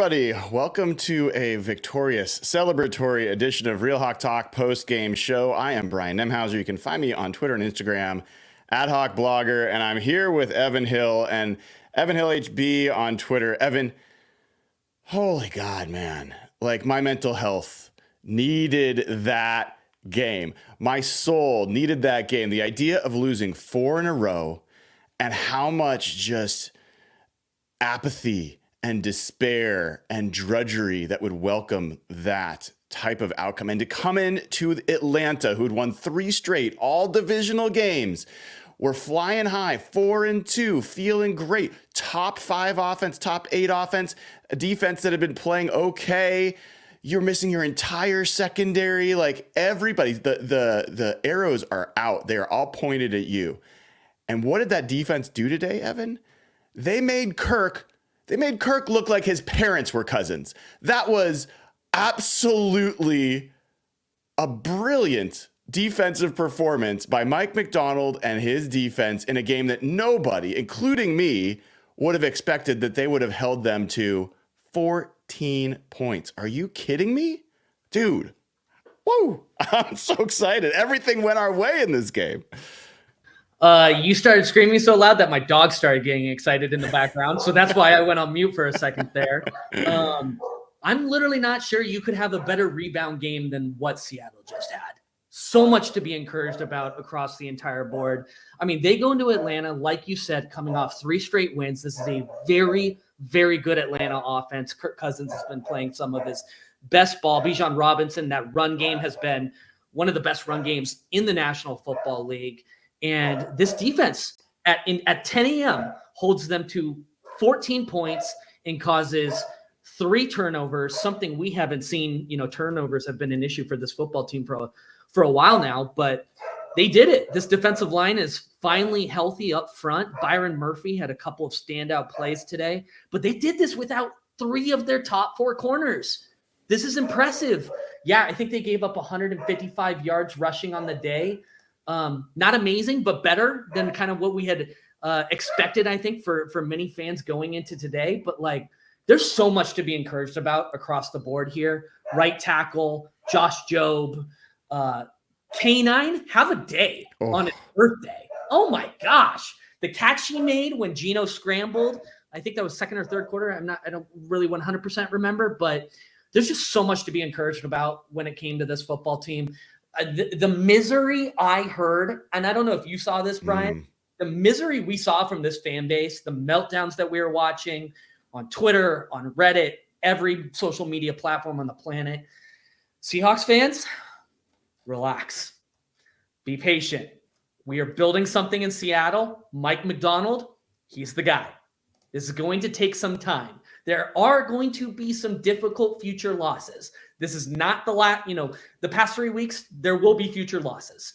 everybody. Welcome to a victorious, celebratory edition of Real Hawk Talk post-game show. I am Brian Nemhauser. You can find me on Twitter and Instagram, @HawkBlogger, and I'm here with Evan Hill and Evan Hill HB on Twitter. Evan, holy God, man. Like, my mental health needed that game. My soul needed that game. The idea of losing 4 in a row and how much just apathy and despair and drudgery that would welcome that type of outcome. And to come in to Atlanta, who'd won 3 straight, all divisional games, were flying high, 4-2, feeling great. Top 5 offense, top 8 offense, a defense that had been playing okay. You're missing your entire secondary. Like, everybody, the arrows are out. They are all pointed at you. And what did that defense do today, Evan? They made Kirk look like his parents were cousins. That was absolutely a brilliant defensive performance by Mike Macdonald and his defense in a game that nobody, including me, would have expected that they would have held them to 14 points. Are you kidding me? Dude, woo! I'm so excited. Everything went our way in this game. You started screaming so loud that my dog started getting excited in the background. So that's why I went on mute for a second there. I'm literally not sure you could have a better rebound game than what Seattle just had. So much to be encouraged about across the entire board. I mean, they go into Atlanta, like you said, coming off 3 straight wins. This is a very, very good Atlanta offense. Kirk Cousins has been playing some of his best ball. Bijan Robinson, that run game has been one of the best run games in the National Football League. And this defense at 10 a.m. holds them to 14 points and causes 3 turnovers, something we haven't seen. You know, turnovers have been an issue for this football team for a while now, but they did it. This defensive line is finally healthy up front. Byron Murphy had a couple of standout plays today, but they did this without 3 of their top 4 corners. This is impressive. Yeah, I think they gave up 155 yards rushing on the day. Not amazing, but better than kind of what we had expected, I think, for many fans going into today. But, like, there's so much to be encouraged about across the board here. Right tackle, Josh Jobe, K9, have a day on his birthday. Oh, my gosh. The catch he made when Geno scrambled, I think that was second or third quarter. I don't really 100% remember, but there's just so much to be encouraged about when it came to this football team. The misery I heard, and I don't know if you saw this, Brian, the misery we saw from this fan base, the meltdowns that we were watching on Twitter, on Reddit, every social media platform on the planet. Seahawks fans, relax. Be patient. We are building something in Seattle. Mike Macdonald, he's the guy. This is going to take some time. There are going to be some difficult future losses. This is not the past 3 weeks, there will be future losses,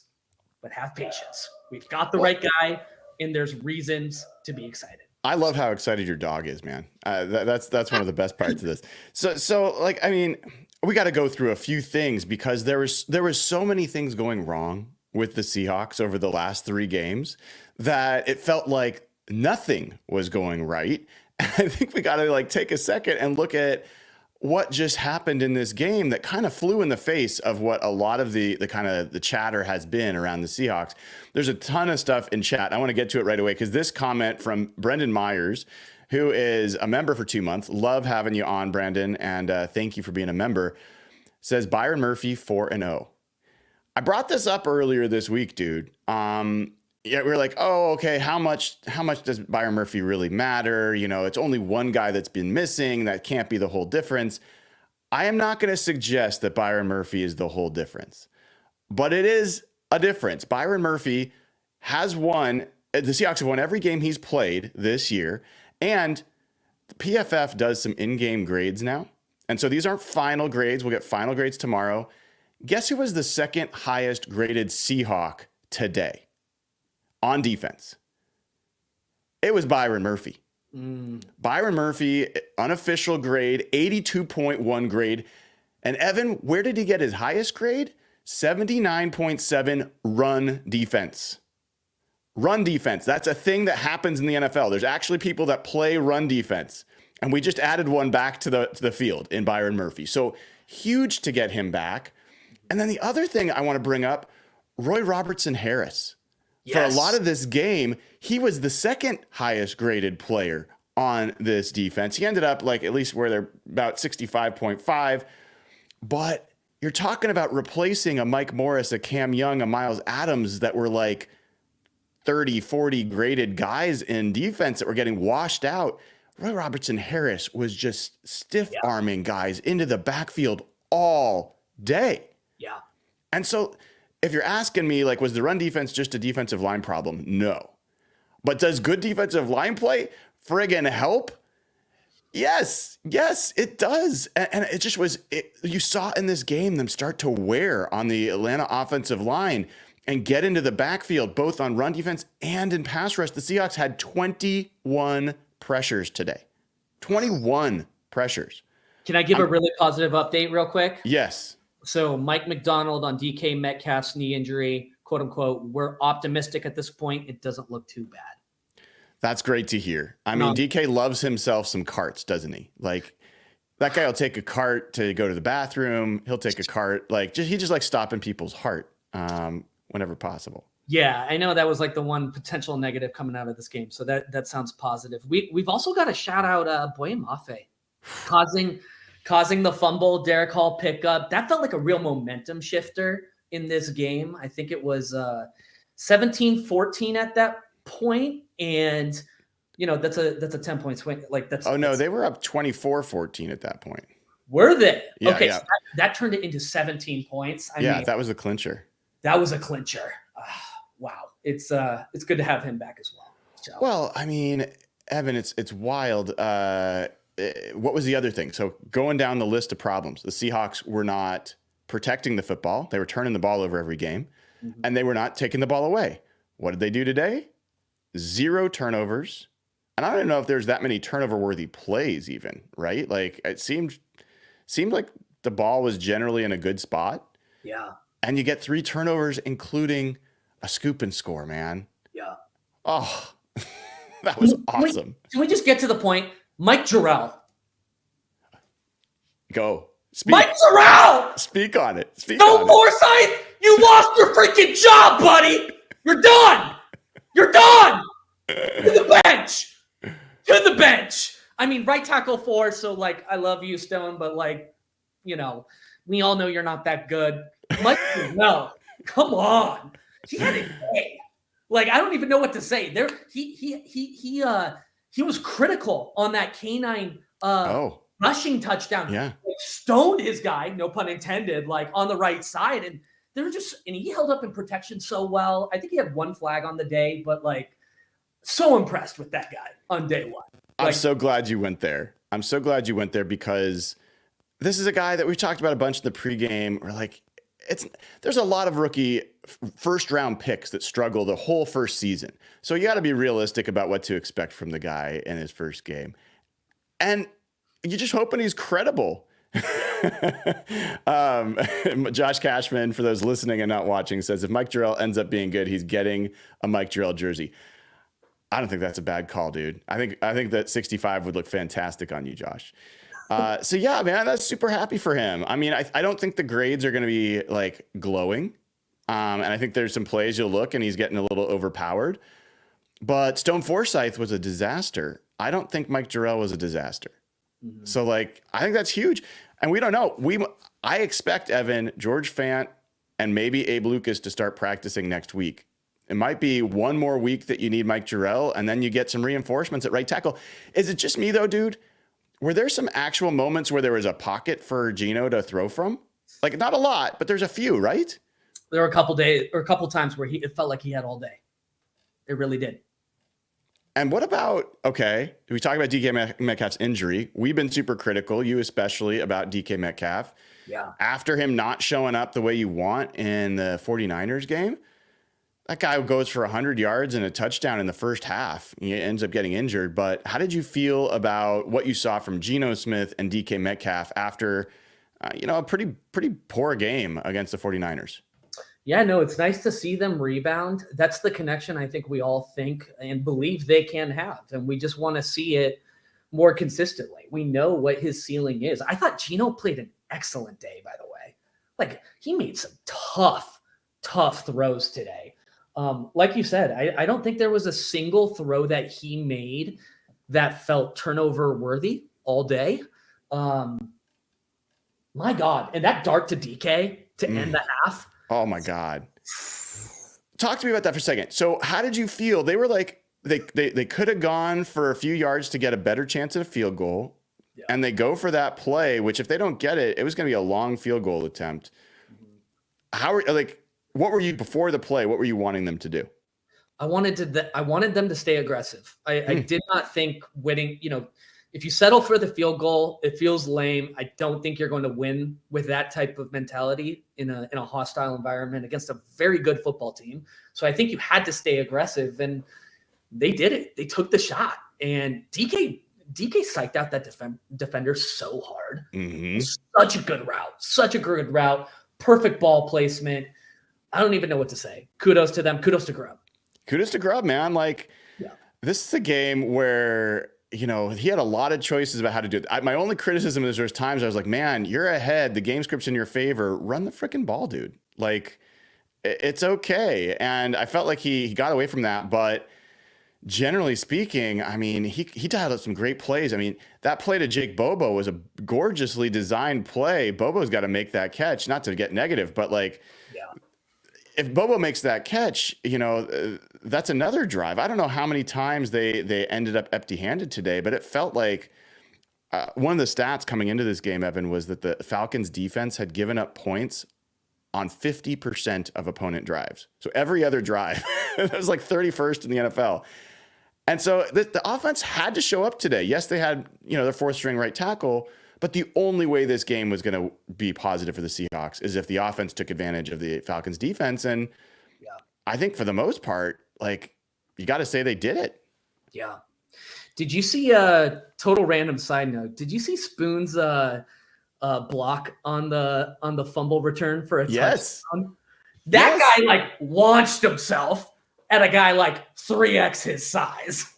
but have patience. We've got the right guy, and there's reasons to be excited. I love how excited your dog is, man. That's one of the best parts of this. So like, I mean, we got to go through a few things because there was so many things going wrong with the Seahawks over the last 3 games that it felt like nothing was going right. And I think we got to take a second and look at what just happened in this game that kind of flew in the face of what a lot of the kind of the chatter has been around the Seahawks. There's a ton of stuff in chat. I want to get to it right away because this comment from Brendan Myers, who is a member for 2 months. Love having you on, Brandon, and thank you for being a member. Says Byron Murphy 4-0. I brought this up earlier this week, dude. Yeah, we were like, oh, okay, how much does Byron Murphy really matter? You know, it's only one guy that's been missing. That can't be the whole difference. I am not going to suggest that Byron Murphy is the whole difference, but it is a difference. Byron Murphy has won. The Seahawks have won every game he's played this year, and the PFF does some in-game grades now. And so these aren't final grades. We'll get final grades tomorrow. Guess who was the second highest graded Seahawk today on defense? It was Byron Murphy. Byron Murphy, unofficial grade, 82.1 grade. And Evan, where did he get his highest grade? 79.7 run defense. Run defense. That's a thing that happens in the NFL. There's actually people that play run defense. And we just added one back to the field in Byron Murphy. So huge to get him back. And then the other thing I want to bring up, Roy Robertson Harris. Yes. For a lot of this game, he was the second highest graded player on this defense. He ended up like at least where they're about 65.5. But you're talking about replacing a Mike Morris, a Cam Young, a Miles Adams that were like 30, 40 graded guys in defense that were getting washed out. Roy Robertson Harris was just stiff arming guys into the backfield all day. Yeah. And so if you're asking me, like, was the run defense just a defensive line problem? No. But does good defensive line play friggin' help? Yes, it does. And it just was, you saw in this game them start to wear on the Atlanta offensive line and get into the backfield, both on run defense and in pass rush. The Seahawks had 21 pressures today. 21 pressures. Can I give a really positive update real quick? Yes. So Mike McDonald on DK Metcalf's knee injury, quote unquote, we're optimistic at this point. It doesn't look too bad. That's great to hear. I mean, DK loves himself some carts, doesn't he? Like, that guy will take a cart to go to the bathroom. He'll take a cart. Like, he just likes stopping people's heart whenever possible. Yeah, I know that was like the one potential negative coming out of this game. So that sounds positive. We've also got to shout out Boye Mafe causing the fumble, Derek Hall pickup. That felt like a real momentum shifter in this game. I think it was 17-14 at that point. And, you know, that's a 10-point swing. Like that's. Oh, no, they were up 24-14 at that point. Were they? Yeah, okay, yeah. So that turned it into 17 points. I mean, that was a clincher. That was a clincher. Wow. It's good to have him back as well. So. Well, I mean, Evan, it's wild. What was the other thing? So going down the list of problems, the Seahawks were not protecting the football. They were turning the ball over every game, and they were not taking the ball away. What did they do today? 0 turnovers. And I don't know if there's that many turnover-worthy plays even, right? Like, it seemed like the ball was generally in a good spot. Yeah. And you get 3 turnovers, including a scoop and score, man. Yeah. Oh, that was awesome. Can we just get to the point? Mike Jarrell. Go. Speak. Mike Jarrell! Speak on it. No Forsyth! You lost your freaking job, buddy! You're done! You're done! To the bench! To the bench! I mean, right tackle 4, so, like, I love you, Stone, but, like, you know, we all know you're not that good. Mike Jarrell, come on. He had a day. Like, I don't even know what to say. There, he was critical on that canine rushing touchdown. Yeah. Like, stoned his guy, no pun intended, like on the right side. And he held up in protection so well. I think he had 1 flag on the day, but like so impressed with that guy on day 1. Like, I'm so glad you went there. I'm so glad you went there because this is a guy that we've talked about a bunch in the pregame. We're like, there's a lot of rookie first round picks that struggle the whole first season. So you got to be realistic about what to expect from the guy in his first game. And you're just hoping he's credible. Josh Cashman, for those listening and not watching, says if Mike Jarrell ends up being good, he's getting a Mike Jarrell jersey. I don't think that's a bad call, dude. I think that 65 would look fantastic on you, Josh. So yeah, man, that's super happy for him. I mean, I don't think the grades are going to be like glowing. And I think there's some plays you'll look and he's getting a little overpowered, but Stone Forsyth was a disaster. I don't think Mike Jarrell was a disaster. Mm-hmm. So like, I think that's huge. And we don't know. I expect Evan, George Fant, and maybe Abe Lucas to start practicing next week. It might be one more week that you need Mike Jarrell, and then you get some reinforcements at right tackle. Is it just me though, dude? Were there some actual moments where there was a pocket for Geno to throw from? Like, not a lot, but there's a few, right? There were a couple times where it felt like he had all day. It really did. And what about, we talk about DK Metcalf's injury. We've been super critical, you especially, about DK Metcalf. Yeah. After him not showing up the way you want in the 49ers game, that guy goes for 100 yards and a touchdown in the first half. He ends up getting injured. But how did you feel about what you saw from Geno Smith and DK Metcalf after, a pretty poor game against the 49ers? Yeah, no, it's nice to see them rebound. That's the connection I think we all think and believe they can have. And we just want to see it more consistently. We know what his ceiling is. I thought Geno played an excellent day, by the way. Like, he made some tough throws today. Like you said, I don't think there was a single throw that he made that felt turnover worthy all day. My God. And that dart to DK to end the half. Oh my God. Talk to me about that for a second. So how did you feel? They were like, they could have gone for a few yards to get a better chance at a field goal. Yeah. And they go for that play, which if they don't get it, it was going to be a long field goal attempt. What were you before the play? What were you wanting them to do? I wanted them to stay aggressive. I did not think winning, if you settle for the field goal, it feels lame. I don't think you're going to win with that type of mentality in a hostile environment against a very good football team. So I think you had to stay aggressive, and they did it. They took the shot, and DK psyched out that defender so hard. Mm-hmm. Such a good route. Perfect ball placement. I don't even know what to say. Kudos to them. Kudos to Grubb, man. This is a game where, he had a lot of choices about how to do it. My only criticism is there's times I was like, man, you're ahead. The game script's in your favor. Run the freaking ball, dude. It's okay. And I felt like he got away from that. But generally speaking, I mean, he dialed up some great plays. I mean, that play to Jake Bobo was a gorgeously designed play. Bobo's got to make that catch, not to get negative, but if Bobo makes that catch, that's another drive. I don't know how many times they ended up empty-handed today, but it felt like one of the stats coming into this game, Evan, was that the Falcons defense had given up points on 50% of opponent drives. So every other drive, it was like 31st in the NFL. And so the offense had to show up today. Yes, they had, their fourth string right tackle, but the only way this game was going to be positive for the Seahawks is if the offense took advantage of the Falcons defense. And I think for the most part, you got to say they did it. Yeah. Did you see a total random side note? Did you see Spoon's block on the fumble return for a touchdown? That guy launched himself at a guy 3x his size.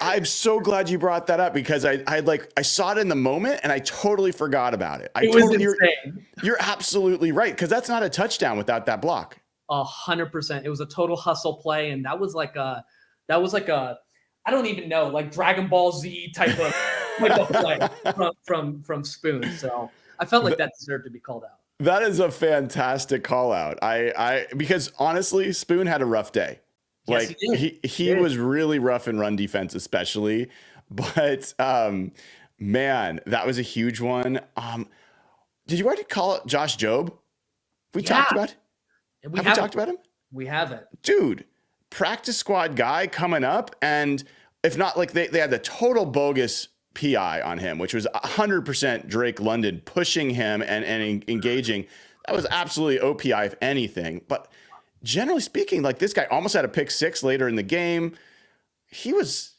I'm so glad you brought that up because I saw it in the moment and I totally forgot about it. You're absolutely right, because that's not a touchdown without that block. 100%. It was a total hustle play, and that was like a I don't even know, Dragon Ball Z type of play from Spoon. So I felt like that deserved to be called out. That is a fantastic call out. Because honestly, Spoon had a rough day. Yes, he was really rough in run defense, especially. But man, that was a huge one. Did you already call it Josh Jobe? We talked about it. Have we talked about him? We haven't. Dude, practice squad guy coming up, and if not, they had the total bogus PI on him, which was 100% Drake London pushing him and engaging. That was absolutely OPI if anything. But generally speaking, this guy almost had a pick six later in the game. He was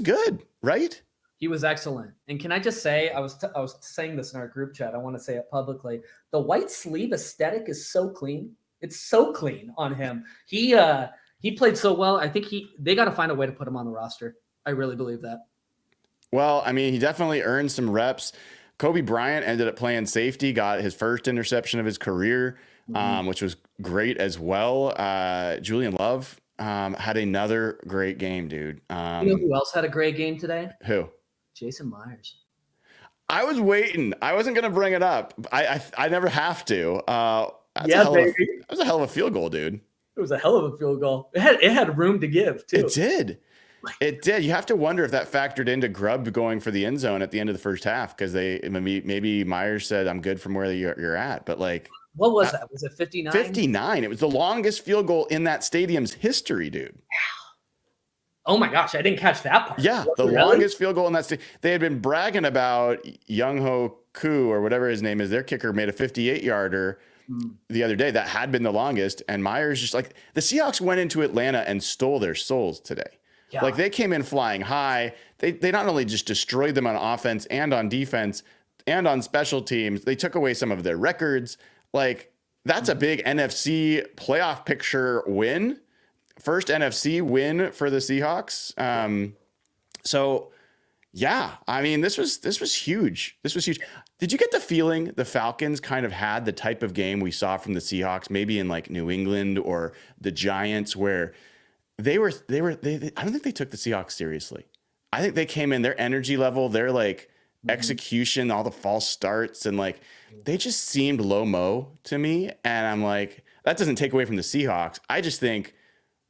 good, right? He was excellent. And can I just say, I was saying this in our group chat. I want to say it publicly. The white sleeve aesthetic is so clean. It's so clean on him. He played so well. I think they got to find a way to put him on the roster. I really believe that. Well, I mean, he definitely earned some reps. Kobe Bryant ended up playing safety, got his first interception of his career, which was great as well. Julian Love had another great game, dude. You know who else had a great game today? Who? Jason Myers. I was waiting. I wasn't going to bring it up. I never have to. Baby. That was a hell of a field goal, dude. It was a hell of a field goal. It had room to give, too. It did. You have to wonder if that factored into Grubb going for the end zone at the end of the first half, because maybe Myers said, "I'm good from where you're at." But what was that? Was it 59? 59. It was the longest field goal in that stadium's history, dude. Oh my gosh, I didn't catch that part. Yeah, the longest field goal in that stadium. They had been bragging about Young Ho Koo or whatever his name is. Their kicker made a 58-yarder the other day. That had been the longest. And Myers just the Seahawks went into Atlanta and stole their souls today. Yeah. They came in flying high. They not only just destroyed them on offense and on defense and on special teams, they took away some of their records. That's a big NFC playoff picture win. First NFC win for the Seahawks. Yeah, I mean, this was huge. This was huge. Did you get the feeling the Falcons kind of had the type of game we saw from the Seahawks, maybe in like New England or the Giants, where they I don't think they took the Seahawks seriously. I think they came in, their energy level, their like execution, all the false starts, and like they just seemed low mo to me. And I'm like, that doesn't take away from the Seahawks. I just think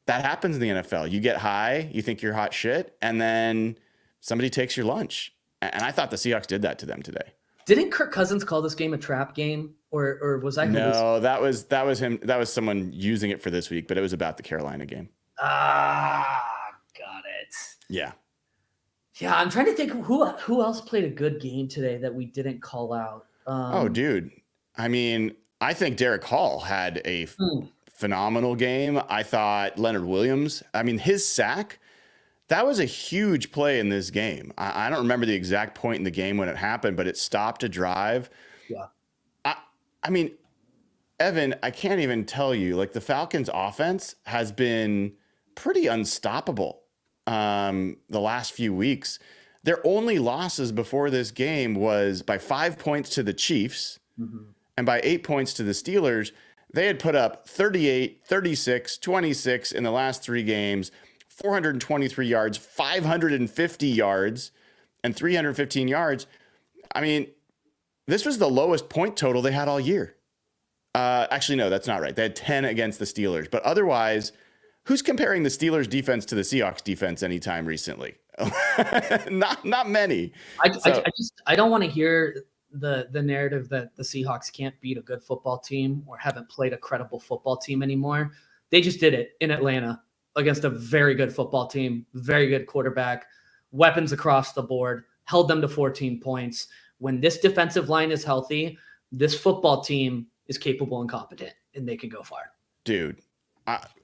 that happens in the NFL. You get high, you think you're hot shit, and then somebody takes your lunch. And I thought the Seahawks did that to them today. Didn't Kirk Cousins call this game a trap game, or was I? No, that was him. That was someone using it for this week, but it was about the Carolina game. Got it. Yeah. Yeah, I'm trying to think who else played a good game today that we didn't call out. Oh, dude. I mean, I think Derek Hall had a phenomenal game. I thought Leonard Williams, I mean, his sack, that was a huge play in this game. I don't remember the exact point in the game when it happened, but it stopped a drive. Yeah. I mean, Evan, I can't even tell you, like the Falcons offense has been pretty unstoppable the last few weeks. Their only losses before this game was by 5 points to the Chiefs and by 8 points to the Steelers. They had put up 38, 36, 26 in the last 3 games. 423 yards, 550 yards, and 315 yards. I mean, this was the lowest point total they had all year. Actually, no, that's not right. They had 10 against the Steelers. But otherwise, who's comparing the Steelers defense to the Seahawks defense anytime recently? not many. I don't want to hear the narrative that the Seahawks can't beat a good football team or haven't played a credible football team anymore. They just did it in Atlanta against a very good football team, very good quarterback, weapons across the board, held them to 14 points. When this defensive line is healthy, this football team is capable and competent, and they can go far. Dude,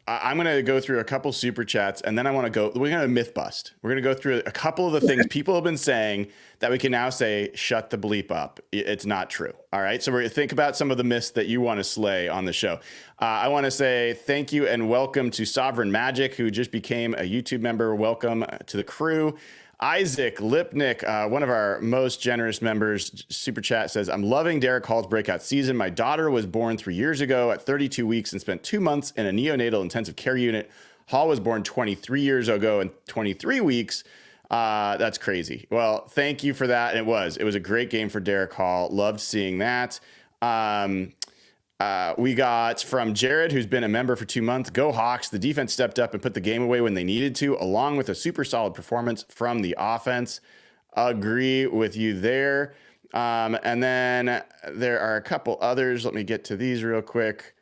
I'm going to go through a couple super chats, and then we're going to myth bust. We're going to go through a couple of the things people have been saying that we can now say, shut the bleep up. It's not true. All right. So we're going to think about some of the myths that you want to slay on the show. I want to say thank you and welcome to Sovereign Magic, who just became a YouTube member. Welcome to the crew. Isaac Lipnick, one of our most generous members, super chat says, I'm loving Derek Hall's breakout season. My daughter was born 3 years ago at 32 weeks and spent 2 months in a neonatal intensive care unit. Hall was born 23 years ago and 23 weeks. That's crazy. Well, thank you for that. It was a great game for Derek Hall. Loved seeing that. We got from Jared, who's been a member for 2 months. Go Hawks. The defense stepped up and put the game away when they needed to, along with a super solid performance from the offense. Agree with you there. And then there are a couple others. Let me get to these real quick.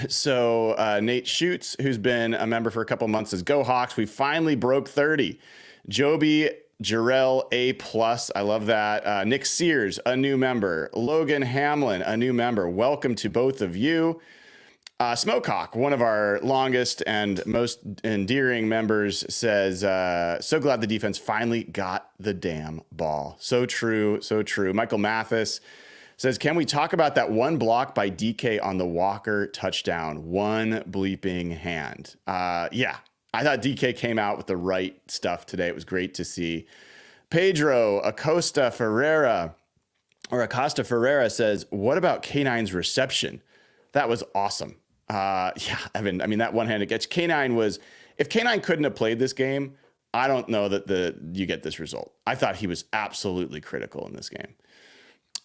So Nate Schutz, who's been a member for a couple months, says, Go Hawks. We finally broke 30. Joby Jarrell A+, I love that. Nick Sears, a new member. Logan Hamlin, a new member. Welcome to both of you. Smokehawk, one of our longest and most endearing members, says, so glad the defense finally got the damn ball. So true, so true. Michael Mathis says, can we talk about that one block by DK on the Walker touchdown? One bleeping hand. Yeah. I thought DK came out with the right stuff today. It was great to see. Pedro Acosta Ferreira says, what about K9's reception? That was awesome. Yeah, Evan, I mean, that one-handed catch. If K9 couldn't have played this game, I don't know that you get this result. I thought he was absolutely critical in this game.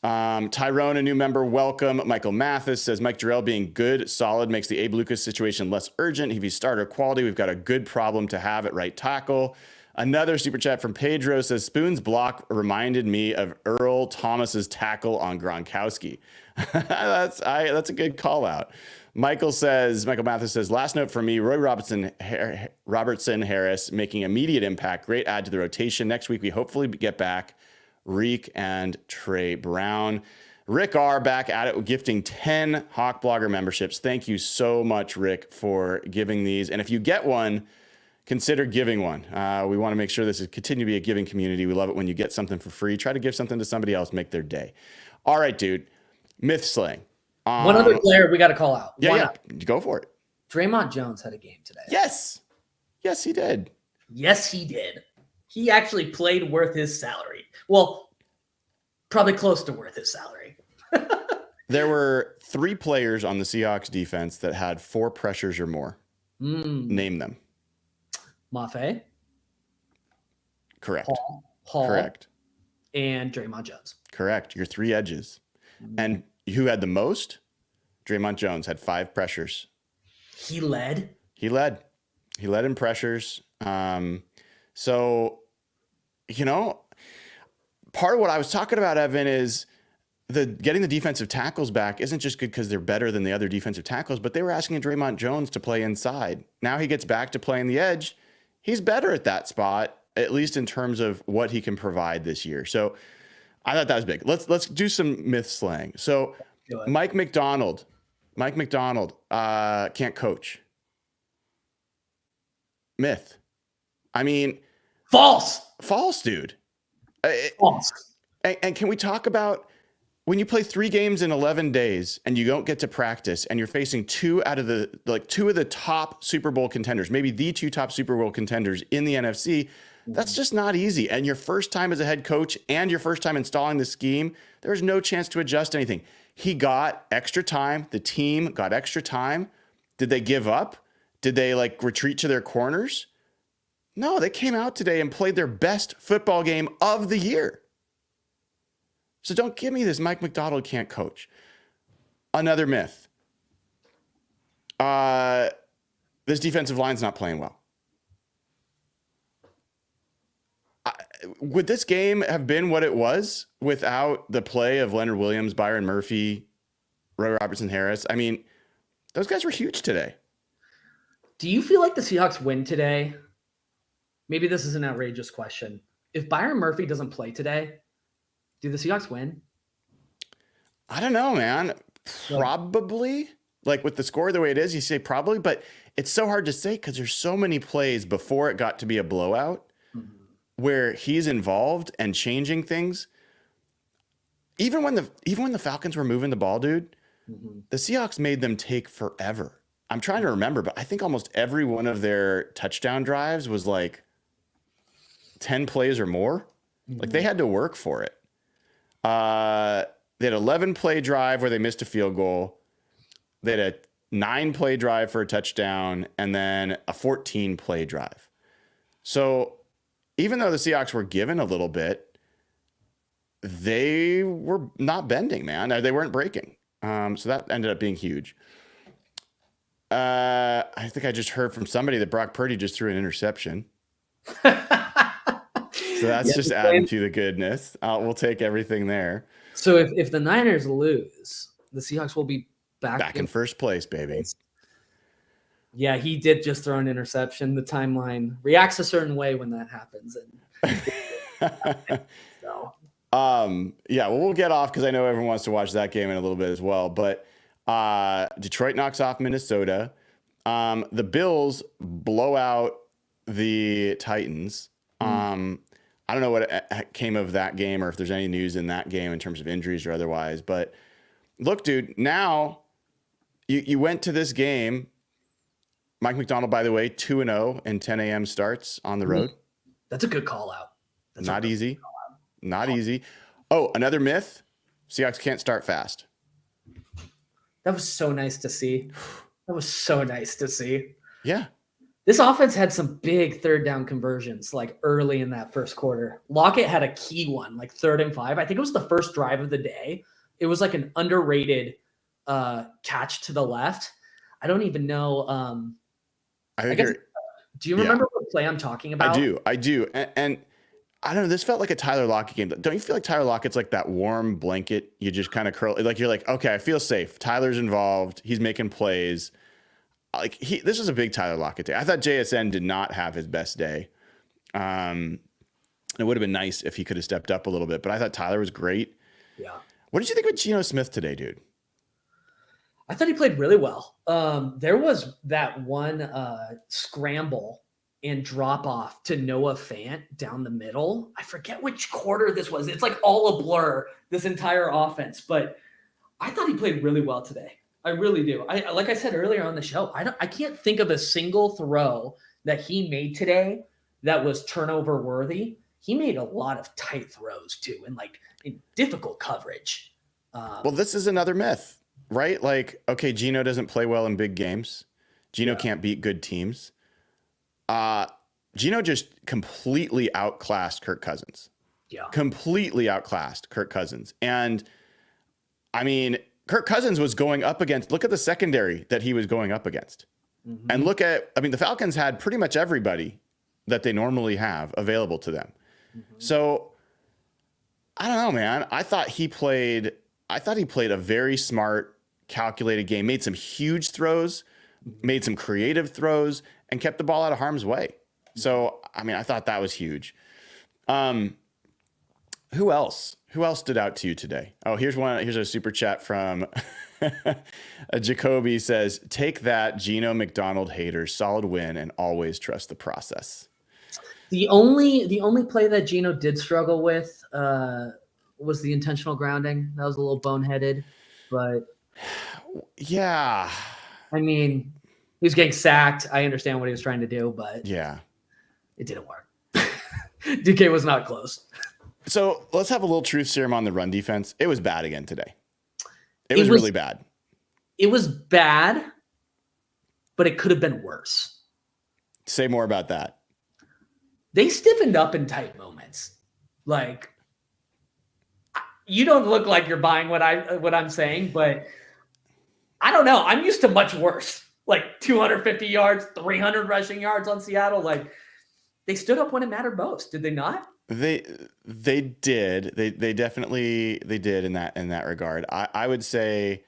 Tyrone, a new member, welcome. Michael Mathis says, Mike Jarrell being good, solid, makes the Abe Lucas situation less urgent. If he's starter quality, we've got a good problem to have at right tackle. Another super chat from Pedro says, Spoon's block reminded me of Earl Thomas's tackle on Gronkowski. That's a good call out. Michael Mathis says, last note for me, Roy Robertson Harris making immediate impact. Great add to the rotation. Next week, we hopefully get back Reek and Trey Brown. Rick R back at it, gifting 10 Hawk Blogger memberships. Thank you so much, Rick, for giving these. And if you get one, consider giving one. We want to make sure this is continue to be a giving community. We love it when you get something for free. Try to give something to somebody else, make their day. All right, dude. Myth slaying. One other player we got to call out. Yeah, go for it. Draymond Jones had a game today. Yes, he did. Yes, he did. he actually played worth his salary. Well, probably close to worth his salary. There were 3 players on the Seahawks defense that had 4 pressures or more. Name them. Mafe. Correct. Hall. Correct. And Draymond Jones. Correct. Your 3 edges. And who had the most? Draymond Jones had 5 pressures. He led in pressures. So, part of what I was talking about, Evan, is getting the defensive tackles back isn't just good because they're better than the other defensive tackles, but they were asking Draymond Jones to play inside. Now he gets back to playing the edge. He's better at that spot, at least in terms of what he can provide this year. So I thought that was big. Let's do some myth slang. So Mike McDonald can't coach. Myth. I mean, false, dude. False. And can we talk about when you play 3 games in 11 days and you don't get to practice and you're facing 2 of the top Super Bowl contenders, maybe the 2 top Super Bowl contenders in the NFC, that's just not easy. And your first time as a head coach and your first time installing the scheme, there's no chance to adjust anything. He got extra time. The team got extra time. Did they give up? Did they retreat to their corners? No, they came out today and played their best football game of the year. So don't give me this Mike McDonald can't coach. Another myth. This defensive line's not playing well. Would this game have been what it was without the play of Leonard Williams, Byron Murphy, Roy Robertson Harris? I mean, those guys were huge today. Do you feel like the Seahawks win today? Maybe this is an outrageous question. If Byron Murphy doesn't play today, do the Seahawks win? I don't know, man. Probably. With the score the way it is, you say probably, but it's so hard to say because there's so many plays before it got to be a blowout where he's involved and changing things. Even when the Falcons were moving the ball, dude, the Seahawks made them take forever. I'm trying to remember, but I think almost every one of their touchdown drives was 10 plays or more. They had to work for it. They had an 11-play drive where they missed a field goal. They had a 9-play drive for a touchdown and then a 14-play drive. So even though the Seahawks were given a little bit, they were not bending, man. They weren't breaking. So that ended up being huge. I think I just heard from somebody that Brock Purdy just threw an interception. So that's just adding to the goodness. We'll take everything there. So if the Niners lose, the Seahawks will be back in first place, baby. Yeah, he did just throw an interception. The timeline reacts a certain way when that happens. So. Yeah, well, we'll get off because I know everyone wants to watch that game in a little bit as well. But Detroit knocks off Minnesota. The Bills blow out the Titans. I don't know what came of that game or if there's any news in that game in terms of injuries or otherwise. But look, dude, now you went to this game. Mike McDonald, by the way, 2-0 and 10 a.m. starts on the road. That's a good call out. Not easy. Not easy. Oh, another myth. Seahawks can't start fast. That was so nice to see. Yeah. This offense had some big 3rd down conversions early in that first quarter. Lockett had a key one, 3rd and 5. I think it was the first drive of the day. It was an underrated catch to the left. I don't even know. Do you remember what play I'm talking about? I do. And I don't know. This felt like a Tyler Lockett game. Don't you feel like Tyler Lockett's that warm blanket? You just kind of curl. You're okay, I feel safe. Tyler's involved. He's making plays. This was a big Tyler Lockett day. I thought JSN did not have his best day. It would have been nice if he could have stepped up a little bit, but I thought Tyler was great. Yeah. What did you think of Geno Smith today, dude? I thought he played really well. There was that one scramble and drop off to Noah Fant down the middle. I forget which quarter this was. It's all a blur, this entire offense, but I thought he played really well today. I really do. Like I said earlier on the show, I can't think of a single throw that he made today that was turnover worthy, he made a lot of tight throws too, and like in difficult coverage. Well, this is another myth, right? Like, okay, Geno doesn't play well in big games. Geno can't beat good teams. Geno just completely outclassed Kirk Cousins. Yeah. Completely outclassed Kirk Cousins. And I mean, Kirk Cousins was going up against, look at the secondary that he was going up against. Mm-hmm. And look at, I mean, the Falcons had pretty much everybody that they normally have available to them. Mm-hmm. So I don't know, man. I thought he played a very smart, calculated game, made some huge throws, made some creative throws, and kept the ball out of harm's way. So, I mean, I thought that was huge. Who else? Who else stood out to you today? Oh, here's a super chat from Jacoby says, "Take that, Geno McDonald haters. Solid win and always trust the process." The only play that Geno did struggle with was the intentional grounding. That was a little boneheaded, but yeah. I mean, he was getting sacked. I understand what he was trying to do, but yeah, it didn't work. DK was not close. So let's have a little truth serum on the run defense. It was bad again today. It was really bad. It was bad, but it could have been worse. Say more about that. They stiffened up in tight moments. Like, you don't look like you're buying what I'm saying, but I don't know. I'm used to much worse. Like 250 yards, 300 rushing yards on Seattle. Like, they stood up when it mattered most. Did they not? They did. They definitely did in that regard. I would say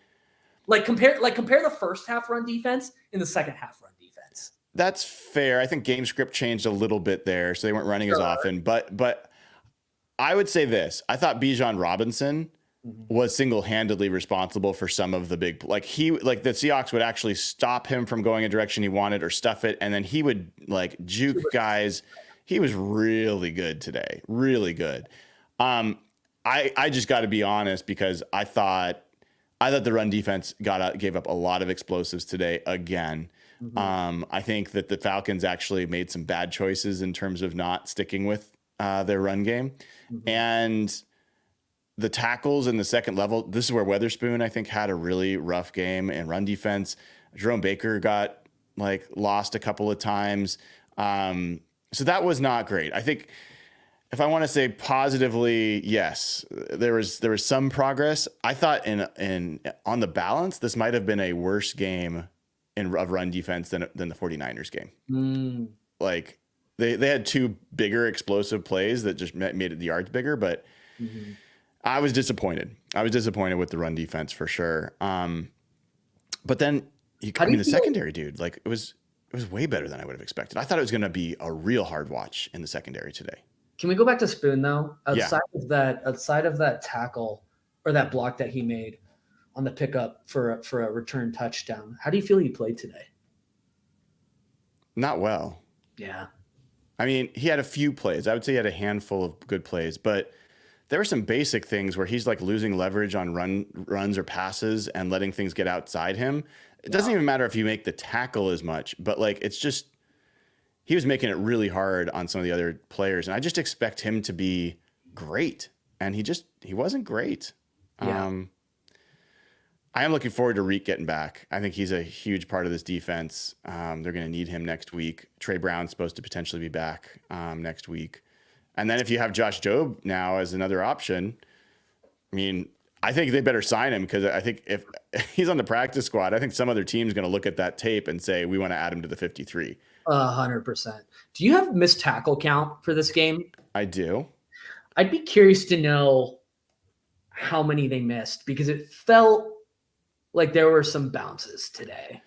compare the first half run defense and the second half run defense. That's fair. I think game script changed a little bit there, so they weren't running as often. But I would say this. I thought Bijan Robinson was single-handedly responsible for some of the big, the Seahawks would actually stop him from going a direction he wanted or stuff it, and then he would juke guys. He was really good today. Really good. I just got to be honest because I thought the run defense gave up a lot of explosives today again. Mm-hmm. I think that the Falcons actually made some bad choices in terms of not sticking with their run game. Mm-hmm. And the tackles in the second level, this is where Weatherspoon, I think, had a really rough game in run defense. Jerome Baker got lost a couple of times. So that was not great. I think if I want to say positively, yes, there was some progress. I thought on the balance, this might have been a worse game of run defense than the 49ers game. They had two bigger explosive plays that just made it the yards bigger, but I was disappointed. I was disappointed with the run defense for sure. But then the secondary, dude, it was way better than I would have expected. I thought it was going to be a real hard watch in the secondary today. Can we go back to Spoon though? Outside of that tackle or that block that he made on the pickup for a return touchdown, how do you feel he played today? Not well. Yeah. I mean, he had a few plays. I would say he had a handful of good plays, but there were some basic things where he's losing leverage on runs or passes and letting things get outside him. It doesn't even matter if you make the tackle as much, but it's just, he was making it really hard on some of the other players. And I just expect him to be great. And he wasn't great. Yeah. I am looking forward to Reek getting back. I think he's a huge part of this defense. They're going to need him next week. Trey Brown's supposed to potentially be back next week. And then if you have Josh Jobe now as another option, I mean, I think they better sign him because I think if he's on the practice squad, I think some other team's going to look at that tape and say, we want to add him to the 53. 100%. Do you have missed tackle count for this game? I do. I'd be curious to know how many they missed because it felt like there were some bounces today.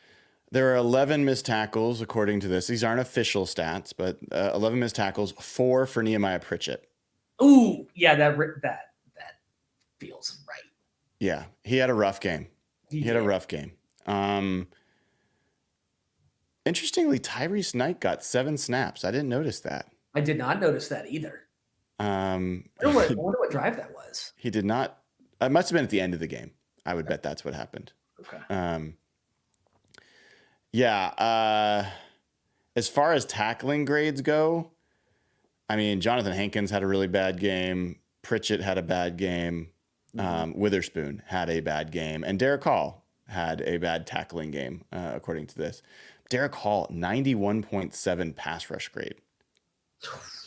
There are 11 missed tackles, according to this. These aren't official stats, but 11 missed tackles, 4 for Nehemiah Pritchett. Ooh, yeah, that feels right. Yeah, he had a rough game. He had a rough game. Interestingly, Tyrese Knight got 7 snaps. I didn't notice that. I did not notice that either. I wonder what drive that was. He did not. It must have been at the end of the game. I would bet that's what happened. Okay. As far as tackling grades go, I mean, Jonathan Hankins had a really bad game. Pritchett had a bad game. Witherspoon had a bad game. And Derek Hall had a bad tackling game, according to this. Derek Hall, 91.7 pass rush grade.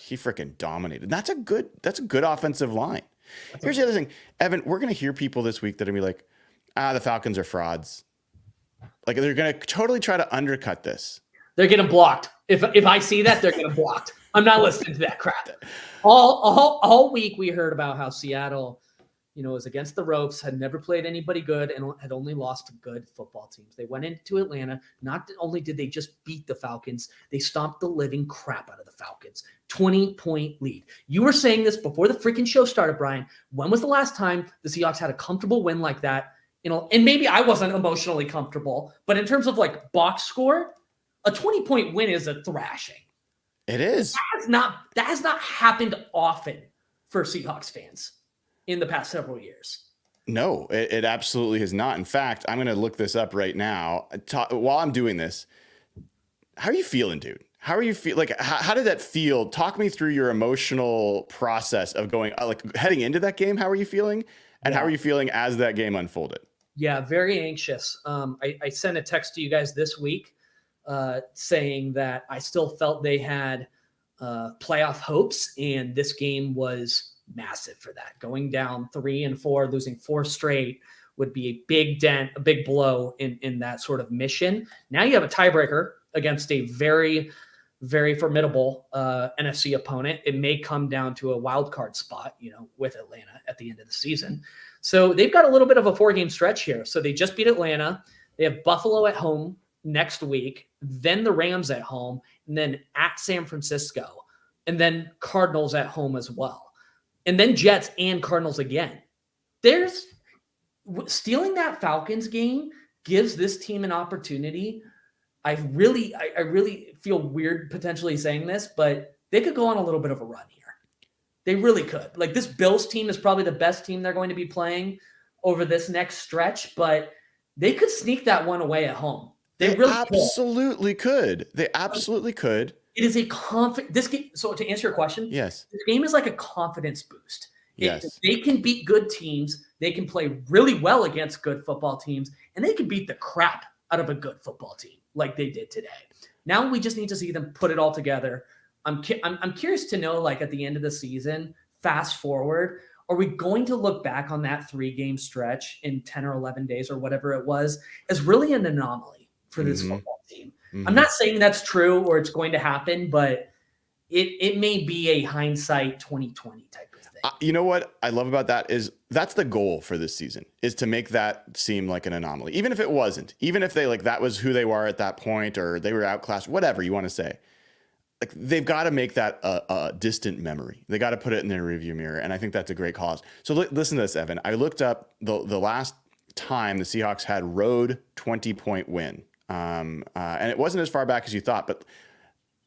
He freaking dominated. That's a good offensive line. Here's the other thing, Evan, we're going to hear people this week that are going to be like, the Falcons are frauds. Like, they're going to totally try to undercut this. They're getting blocked. If I see that, they're getting blocked. I'm not listening to that crap. All week we heard about how Seattle, was against the ropes, had never played anybody good, and had only lost to good football teams. They went into Atlanta. Not only did they just beat the Falcons, they stomped the living crap out of the Falcons. 20-point lead. You were saying this before the freaking show started, Brian. When was the last time the Seahawks had a comfortable win like that? And maybe I wasn't emotionally comfortable, but in terms of like box score, a 20-point win is a thrashing. It is. That has not happened often for Seahawks fans in the past several years. No, it absolutely has not. In fact, I'm going to look this up right now. While I'm doing this, how are you feeling, dude? How are you feel? Like, how did that feel? Talk me through your emotional process of going, like, heading into that game. How are you feeling? And how are you feeling as that game unfolded? Yeah, very anxious. I sent a text to you guys this week saying that I still felt they had playoff hopes, and this game was massive for that. Going down 3-4, losing 4 straight would be a big dent, a big blow in that sort of mission. Now you have a tiebreaker against a very, very formidable NFC opponent. It may come down to a wild card spot, with Atlanta at the end of the season. So they've got a little bit of a 4-game stretch here. So they just beat Atlanta. They have Buffalo at home next week, then the Rams at home, and then at San Francisco, and then Cardinals at home as well. And then Jets and Cardinals again. Stealing that Falcons game gives this team an opportunity. I really feel weird potentially saying this, but they could go on a little bit of a run here. They really could. Like, this Bills team is probably the best team they're going to be playing over this next stretch, but they could sneak that one away at home. They really absolutely could. They absolutely could. It is a this game. So to answer your question, yes, this game is like a confidence boost. Yes, they can beat good teams. They can play really well against good football teams, and they can beat the crap out of a good football team like they did today. Now we just need to see them put it all together. I'm curious to know, like, at the end of the season, fast forward, are we going to look back on that 3-game stretch in 10 or 11 days or whatever it was as really an anomaly for this football team? I'm not saying that's true or it's going to happen, but it may be a hindsight 2020 type of thing. You know what I love about that is that's the goal for this season, is to make that seem like an anomaly. Even if it wasn't, even if they, like, that was who they were at that point, or they were outclassed, whatever you want to say. Like, they've got to make that a distant memory. They got to put it in their review mirror. And I think that's a great cause. So listen to this, Evan. I looked up the last time the Seahawks had road 20-point win. And it wasn't as far back as you thought, but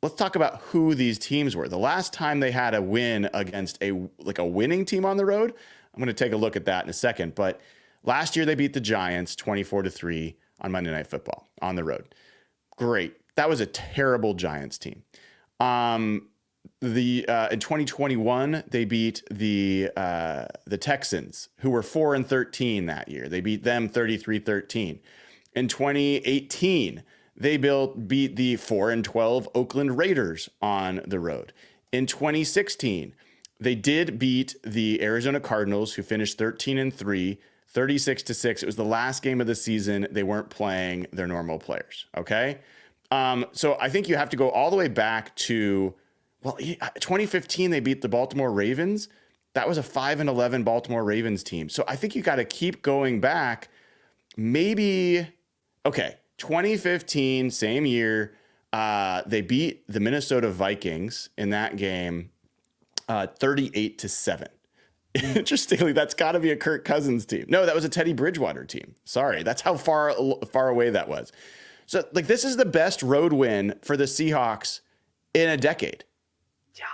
let's talk about who these teams were. The last time they had a win against a winning team on the road, I'm going to take a look at that in a second. But last year they beat the Giants 24-3 on Monday Night Football on the road. Great. That was a terrible Giants team. In 2021, they beat the Texans, who were 4-13 that year. They beat them 33-13. In 2018, they beat the 4-12 Oakland Raiders on the road. In 2016, they did beat the Arizona Cardinals, who finished 13-3, 36-6. It was the last game of the season. They weren't playing their normal players. Okay. So I think you have to go all the way back to, 2015, they beat the Baltimore Ravens. That was a 5-11 Baltimore Ravens team. So I think you got to keep going back. Maybe, 2015, same year, they beat the Minnesota Vikings in that game, 38-7. Interestingly, that's got to be a Kirk Cousins team. No, that was a Teddy Bridgewater team. Sorry, that's how far away that was. So, like, this is the best road win for the Seahawks in a decade. Yeah.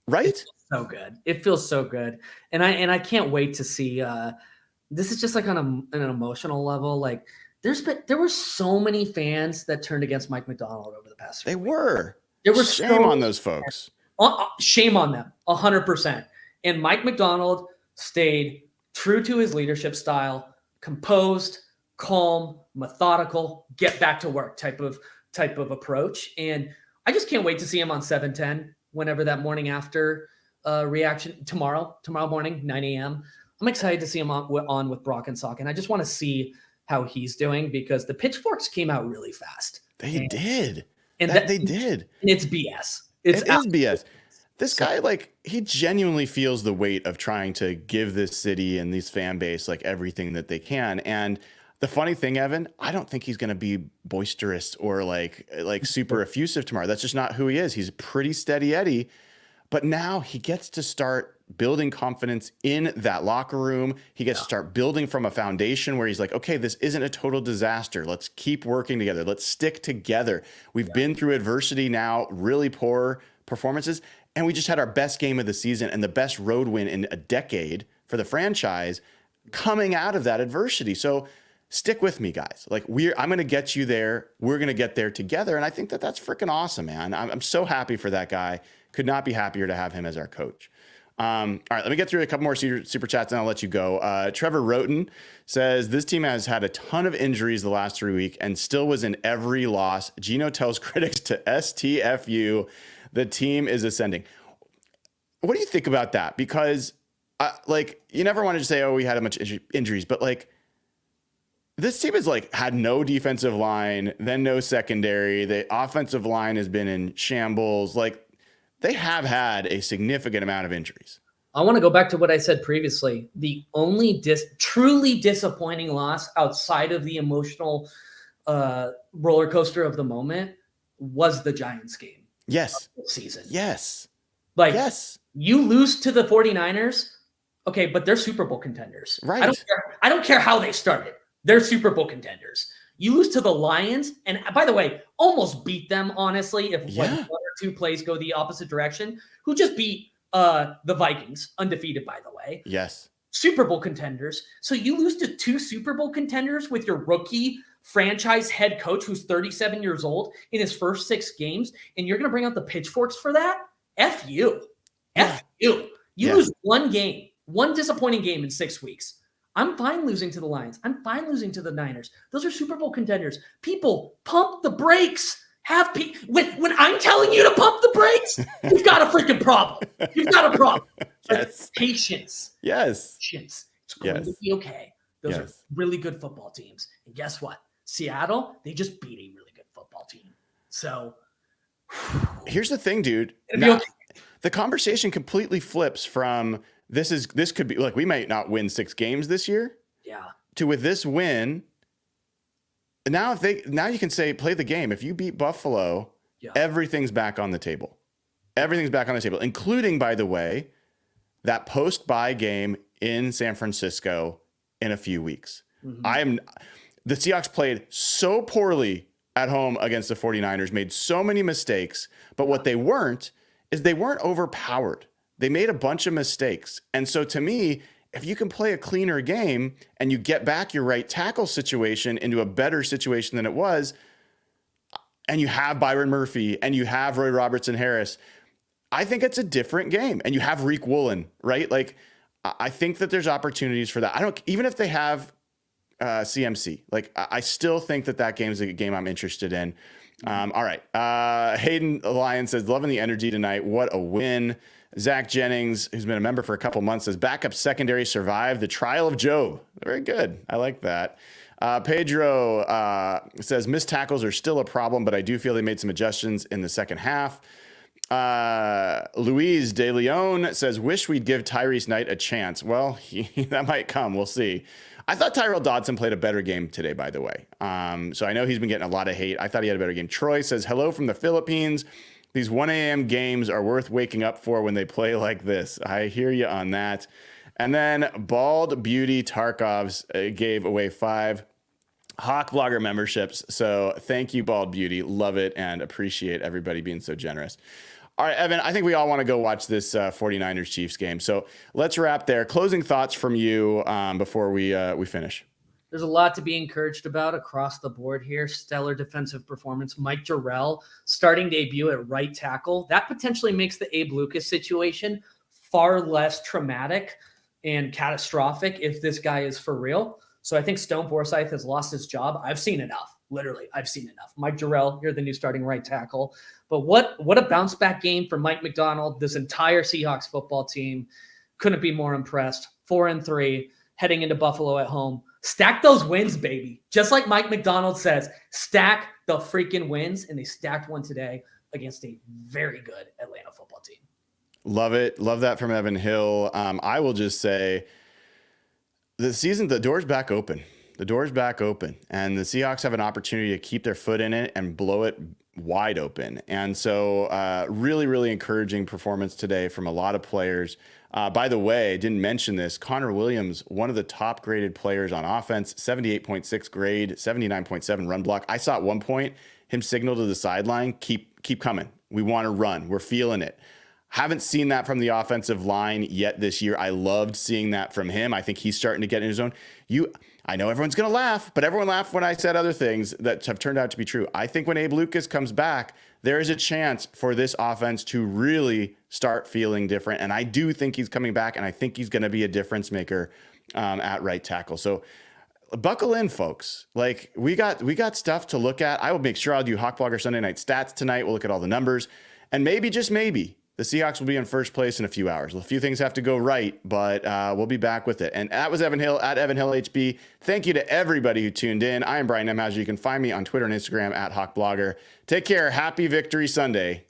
Right? It feels so good. It feels so good. And I can't wait to see this is just like on an emotional level. Like, there were so many fans that turned against Mike McDonald over the past 3 weeks. There were Shame on those folks. Shame on them, 100%. And Mike McDonald stayed true to his leadership style, composed, calm, methodical, get back to work type of approach. And I just can't wait to see him on 710 whenever that morning after reaction tomorrow morning, 9 a.m. I'm excited to see him on with Brock and Sock. And I just want to see how he's doing because the pitchforks came out really fast. They did. And they did. And it's BS. It is BS. This guy, like, he genuinely feels the weight of trying to give this city and this fan base like everything that they can. And the funny thing, Evan, I don't think he's going to be boisterous or like super effusive tomorrow. That's just not who he is. He's pretty steady Eddie. But now he gets to start building confidence in that locker room. He gets to start building from a foundation where he's like, okay, this isn't a total disaster. Let's keep working together. Let's stick together. We've been through adversity now, really poor performances. And we just had our best game of the season and the best road win in a decade for the franchise coming out of that adversity. So stick with me, guys. Like I'm going to get you there. We're going to get there together. And I think that that's freaking awesome, man. I'm so happy for that guy. Could not be happier to have him as our coach. All right, let me get through a couple more super chats and I'll let you go. Trevor Roten says, this team has had a ton of injuries the last 3 weeks and still was in every loss. Geno tells critics to STFU. The team is ascending. What do you think about that? Because like you never wanted to say, oh, we had a bunch of injuries, but like this team has like had no defensive line, then no secondary. The offensive line has been in shambles. Like they have had a significant amount of injuries. I want to go back to what I said previously. The only truly disappointing loss outside of the emotional roller coaster of the moment was the Giants game. Yes. Season. Yes. Like, yes. You lose to the 49ers. Okay, but they're Super Bowl contenders. Right. I don't care how they started. They're Super Bowl contenders. You lose to the Lions, and by the way, almost beat them, honestly, if like 1 or 2 plays go the opposite direction, who just beat the Vikings, undefeated, by the way. Yes. Super Bowl contenders. So you lose to 2 Super Bowl contenders with your rookie franchise head coach who's 37 years old in his first 6 games, and you're going to bring out the pitchforks for that? F you. F you. You lose one game, one disappointing game in 6 weeks. I'm fine losing to the Lions. I'm fine losing to the Niners. Those are Super Bowl contenders. People, pump the brakes. When I'm telling you to pump the brakes, you've got a freaking problem. You've got a problem. Yes. Patience. Yes. Patience. It's going to be okay. Those are really good football teams. And guess what? Seattle, they just beat a really good football team. So here's the thing, dude. Now, the conversation completely flips from this could be like we might not win 6 games this year. Yeah. To with this win. Now you can say play the game. If you beat Buffalo, everything's back on the table. Everything's back on the table, including, by the way, that post-bye game in San Francisco in a few weeks. Mm-hmm. The Seahawks played so poorly at home against the 49ers, made so many mistakes, but what they weren't is they weren't overpowered. They made a bunch of mistakes. And so to me, if you can play a cleaner game and you get back your right tackle situation into a better situation than it was, and you have Byron Murphy and you have Roy Robertson Harris, I think it's a different game. And you have Reek Woolen, right? Like, I think that there's opportunities for that. Even if they have CMC, like I still think that game is a game I'm interested in. All right. Hayden Lyon says, loving the energy tonight. What a win. Zach Jennings, who's been a member for a couple months, says backup secondary survived the trial of Job. Very good. I like that. Pedro says missed tackles are still a problem, but I do feel they made some adjustments in the second half. Luis De Leon says, wish we'd give Tyrese Knight a chance. Well, that might come. We'll see. I thought Tyrell Dodson played a better game today, by the way. So I know he's been getting a lot of hate. I thought he had a better game. Troy says, hello from the Philippines. These 1 a.m. games are worth waking up for when they play like this. I hear you on that. And then Bald Beauty Tarkovs gave away 5 Hawk Vlogger memberships. So thank you, Bald Beauty. Love it and appreciate everybody being so generous. All right, Evan, I think we all want to go watch this 49ers-Chiefs game. So let's wrap there. Closing thoughts from you before we finish. There's a lot to be encouraged about across the board here. Stellar defensive performance. Mike Jarrell starting debut at right tackle. That potentially makes the Abe Lucas situation far less traumatic and catastrophic if this guy is for real. So I think Stone Forsythe has lost his job. I've seen enough. Literally, I've seen enough. Mike Jarrell, you're the new starting right tackle. But what a bounce back game for Mike McDonald. This entire Seahawks football team couldn't be more impressed. 4-3, heading into Buffalo at home. Stack those wins, baby. Just like Mike McDonald says, stack the freaking wins. And they stacked one today against a very good Atlanta football team. Love it. Love that from Evan Hill. I will just say the season, the door's back open. The door's back open. And the Seahawks have an opportunity to keep their foot in it and blow it wide open. And so really, really encouraging performance today from a lot of players. By the way, I didn't mention this. Connor Williams, one of the top graded players on offense, 78.6 grade, 79.7 run block. I saw at one point him signal to the sideline, keep coming. We want to run. We're feeling it. Haven't seen that from the offensive line yet this year. I loved seeing that from him. I think he's starting to get in his own. I know everyone's going to laugh, but everyone laughed when I said other things that have turned out to be true. I think when Abe Lucas comes back, there is a chance for this offense to really start feeling different. And I do think he's coming back, and I think he's going to be a difference maker at right tackle. So buckle in, folks. Like we got stuff to look at. I will make sure I'll do Hawk Blogger Sunday Night Stats tonight. We'll look at all the numbers, and maybe, just maybe, the Seahawks will be in first place in a few hours. A few things have to go right, but we'll be back with it. And that was Evan Hill at Evan Hill HB. Thank you to everybody who tuned in. I am Brian Nemhauser. You can find me on Twitter and Instagram at Hawk Blogger. Take care. Happy Victory Sunday.